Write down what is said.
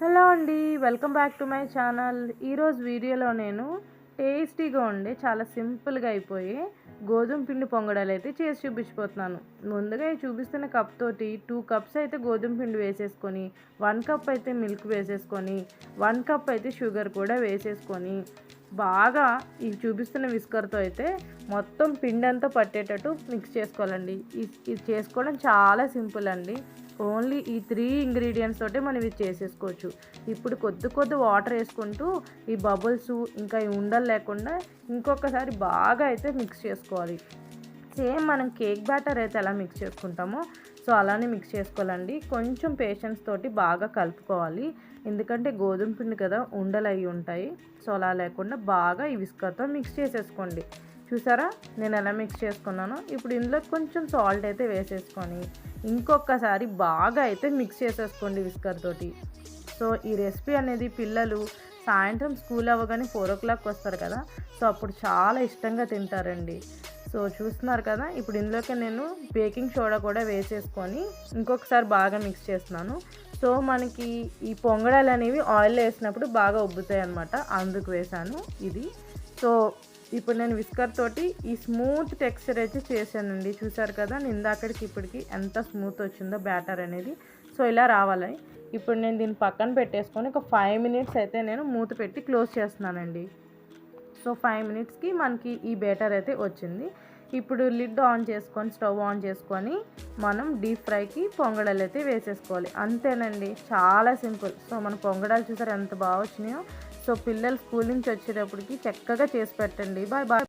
Hello అండి, welcome back to my channel. ఈరోజు వీడియోలో నేను టేస్టీగా ఉండే చాలా సింపుల్గా అయిపోయి గోధుమ పిండి పొంగడాలు అయితే చేసి చూపించిపోతున్నాను. ముందుగా ఈ చూపిస్తున్న కప్ తోటి 2 కప్స్ అయితే గోధుమ పిండి వేసేసుకొని 1 కప్ అయితే మిల్క్ వేసేసుకొని 1 కప్ అయితే షుగర్ కూడా వేసేసుకొని బాగా ఈ చూపిస్తున్న విస్కర్తో అయితే మొత్తం పిండి అంతా పట్టేటట్టు మిక్స్ చేసుకోవాలండి. ఇది చేసుకోవడం చాలా సింపుల్ అండి. ఓన్లీ ఈ 3 ఇంగ్రీడియంట్స్ తోటే మనం ఇది చేసేసుకోవచ్చు. ఇప్పుడు కొద్ది వాటర్ వేసుకుంటూ ఈ బబుల్స్ ఇంకా ఈ ఉండలు లేకుండా ఇంకొకసారి బాగా అయితే మిక్స్ చేసుకోవాలి. సేమ్ మనం కేక్ బ్యాటర్ అయితే ఎలా మిక్స్ చేసుకుంటామో సో అలానే మిక్స్ చేసుకోవాలండి. కొంచెం పేషెన్స్ తోటి బాగా కలుపుకోవాలి, ఎందుకంటే గోధుమ పిండి కదా ఉండలు అయి ఉంటాయి. సో అలా లేకుండా బాగా ఈ విస్కర్తో మిక్స్ చేసేసుకోండి. చూసారా నేను ఎలా మిక్స్ చేసుకున్నానో. ఇప్పుడు ఇందులో కొంచెం సాల్ట్ అయితే వేసేసుకొని ఇంకొకసారి బాగా అయితే మిక్స్ చేసేసుకోండి విస్కర్ తోటి. సో ఈ రెసిపీ అనేది పిల్లలు సాయంత్రం స్కూల్ అవ్వగానే 4 o'clock వస్తారు కదా, సో అప్పుడు చాలా ఇష్టంగా తింటారండి. సో చూస్తున్నారు కదా, ఇప్పుడు ఇందులోకి నేను బేకింగ్ సోడా కూడా వేసేసుకొని ఇంకొకసారి బాగా మిక్స్ చేస్తున్నాను. సో మనకి ఈ పొంగడాలు అనేవి ఆయిల్ వేసినప్పుడు బాగా ఉబ్బుతాయి అన్నమాట, అందుకు వేసాను ఇది. సో ఇప్పుడు నేను విస్కర్ తోటి ఈ స్మూత్ టెక్స్చర్ అయితే చేశానండి. చూసారు కదా నేను ఇందాకడికి ఇప్పటికి ఎంత స్మూత్ వచ్చిందో బ్యాటర్ అనేది. సో ఇలా రావాలి. ఇప్పుడు నేను దీన్ని పక్కన పెట్టేసుకొని ఒక 5 minutes అయితే నేను మూత పెట్టి క్లోజ్ చేస్తున్నానండి. సో 5 minutesకి మనకి ఈ బ్యాటర్ అయితే వచ్చింది. ఇప్పుడు లిడ్ ఆన్ చేసుకొని స్టవ్ ఆన్ చేసుకొని మనం డీప్ ఫ్రైకి పొంగడాలు అయితే వేసేసుకోవాలి. అంతేనండి, చాలా సింపుల్. సో మన పొంగడాలు చూసారు ఎంత బాగా వచ్చినాయో. సో పిల్లలు స్కూల్ నుంచి వచ్చేటప్పటికి చక్కగా చేసి పెట్టండి. Bye bye.